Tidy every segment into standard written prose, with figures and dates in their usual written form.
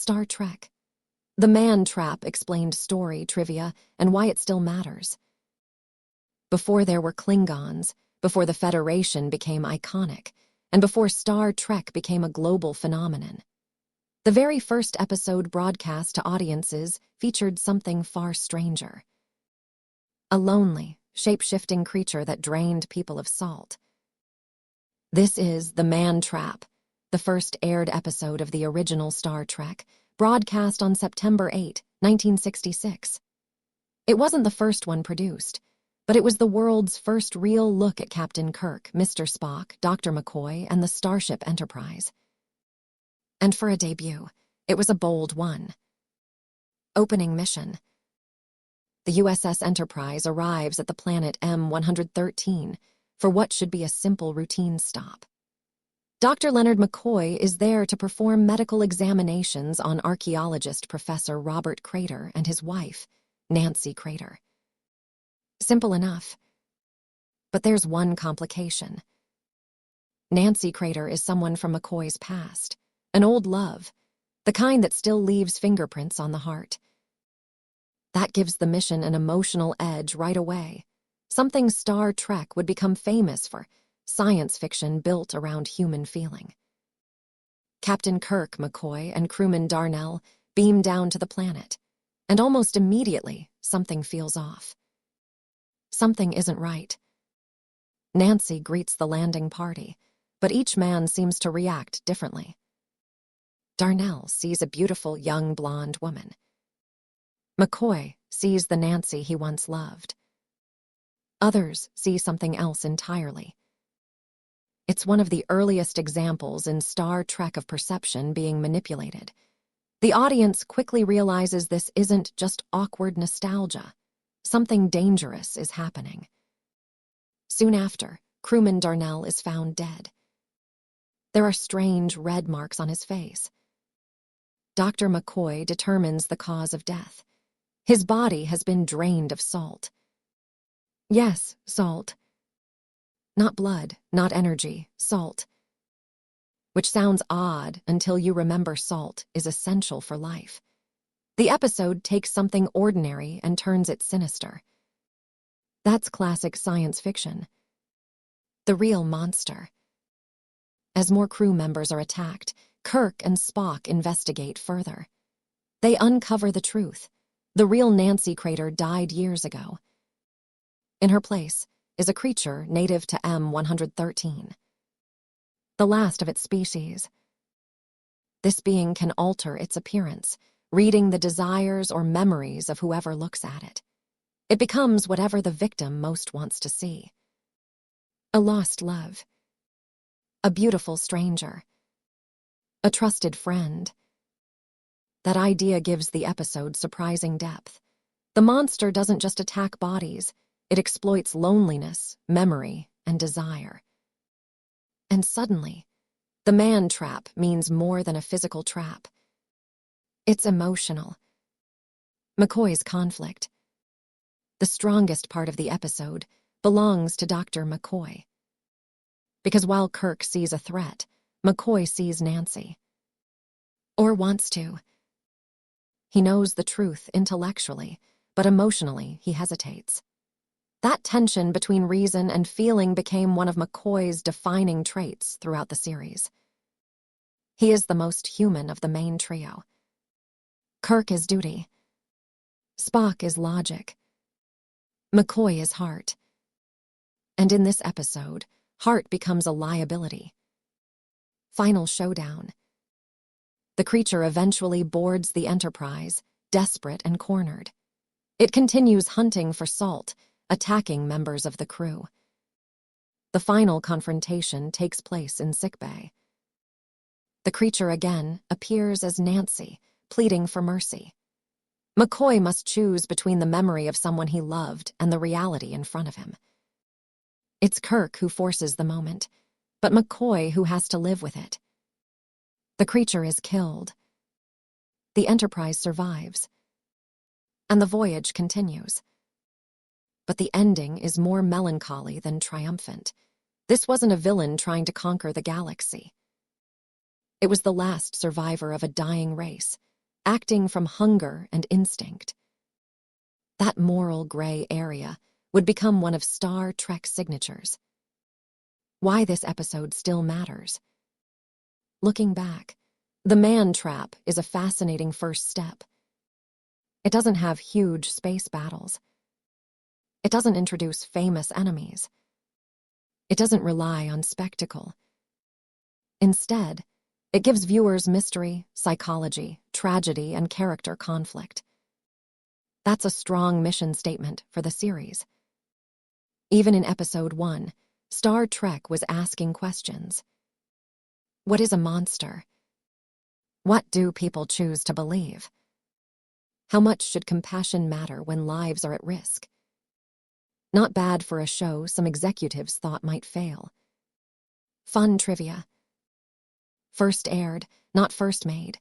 Star Trek. The man trap explained story, trivia, and why it still matters. Before there were Klingons, before the Federation became iconic, and before Star Trek became a global phenomenon. The very first episode broadcast to audiences featured something far stranger. A lonely, shape-shifting creature that drained people of salt. This is The Man Trap, the first aired episode of the original Star Trek, broadcast on September 8, 1966. It wasn't the first one produced, but it was the world's first real look at Captain Kirk, Mr. Spock, Dr. McCoy, and the Starship Enterprise. And for a debut, it was a bold one. Opening mission. The USS Enterprise arrives at the planet M113 for what should be a simple routine stop. Dr. Leonard McCoy is there to perform medical examinations on archaeologist Professor Robert Crater and his wife, Nancy Crater. Simple enough. But there's one complication. Nancy Crater is someone from McCoy's past, an old love, the kind that still leaves fingerprints on the heart. That gives the mission an emotional edge right away, something Star Trek would become famous for, science fiction built around human feeling. Captain Kirk, McCoy, and crewman Darnell beam down to the planet, and almost immediately, something feels off. Something isn't right. Nancy greets the landing party, but each man seems to react differently. Darnell sees a beautiful young blonde woman. McCoy sees the Nancy he once loved. Others see something else entirely. It's one of the earliest examples in Star Trek of perception being manipulated. The audience quickly realizes this isn't just awkward nostalgia. Something dangerous is happening. Soon after, crewman Darnell is found dead. There are strange red marks on his face. Dr. McCoy determines the cause of death. His body has been drained of salt. Yes, salt. Not blood, not energy, salt. Which sounds odd until you remember salt is essential for life. The episode takes something ordinary and turns it sinister. That's classic science fiction. The real monster. As more crew members are attacked, Kirk and Spock investigate further. They uncover the truth. The real Nancy Crater died years ago. In her place is a creature native to M113. The last of its species. This being can alter its appearance, reading the desires or memories of whoever looks at it. It becomes whatever the victim most wants to see. A lost love. A beautiful stranger. A trusted friend. That idea gives the episode surprising depth. The monster doesn't just attack bodies, it exploits loneliness, memory, and desire. And suddenly, the man trap means more than a physical trap. It's emotional. McCoy's conflict. The strongest part of the episode belongs to Dr. McCoy. Because while Kirk sees a threat, McCoy sees Nancy. Or wants to. He knows the truth intellectually, but emotionally he hesitates. That tension between reason and feeling became one of McCoy's defining traits throughout the series. He is the most human of the main trio. Kirk is duty. Spock is logic. McCoy is heart. And in this episode, heart becomes a liability. Final showdown. The creature eventually boards the Enterprise, desperate and cornered. It continues hunting for salt, attacking members of the crew. The final confrontation takes place in sickbay. The creature again appears as Nancy, pleading for mercy. McCoy must choose between the memory of someone he loved and the reality in front of him. It's Kirk who forces the moment, but McCoy who has to live with it. The creature is killed. The Enterprise survives. And the voyage continues. But the ending is more melancholy than triumphant. This wasn't a villain trying to conquer the galaxy. It was the last survivor of a dying race, acting from hunger and instinct. That moral gray area would become one of Star Trek's signatures. Why this episode still matters. Looking back, the man trap is a fascinating first step. It doesn't have huge space battles. It doesn't introduce famous enemies. It doesn't rely on spectacle. Instead, it gives viewers mystery, psychology, tragedy, and character conflict. That's a strong mission statement for the series. Even in Episode 1, Star Trek was asking questions. What is a monster? What do people choose to believe? How much should compassion matter when lives are at risk? Not bad for a show some executives thought might fail. Fun trivia. First aired, not first made.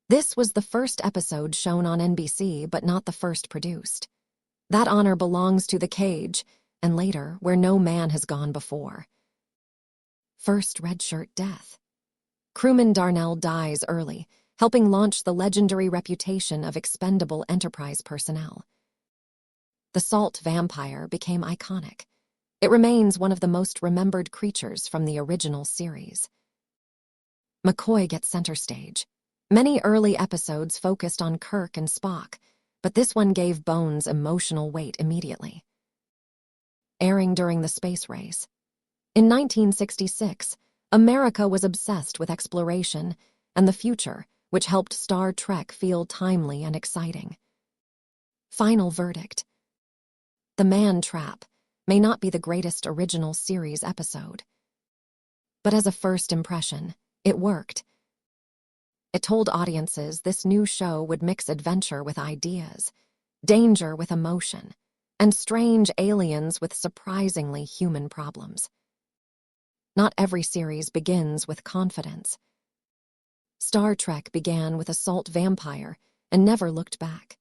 This was the first episode shown on NBC, but not the first produced. That honor belongs to The Cage, and later, Where No Man Has Gone Before. First redshirt death. Crewman Darnell dies early, helping launch the legendary reputation of expendable Enterprise personnel. The salt vampire became iconic. It remains one of the most remembered creatures from the original series. McCoy gets center stage. Many early episodes focused on Kirk and Spock, but this one gave Bones emotional weight immediately. Airing during the space race. In 1966, America was obsessed with exploration and the future, which helped Star Trek feel timely and exciting. Final verdict. The Man Trap may not be the greatest original series episode, but as a first impression, it worked. It told audiences this new show would mix adventure with ideas, danger with emotion, and strange aliens with surprisingly human problems. Not every series begins with confidence. Star Trek began with a salt vampire and never looked back.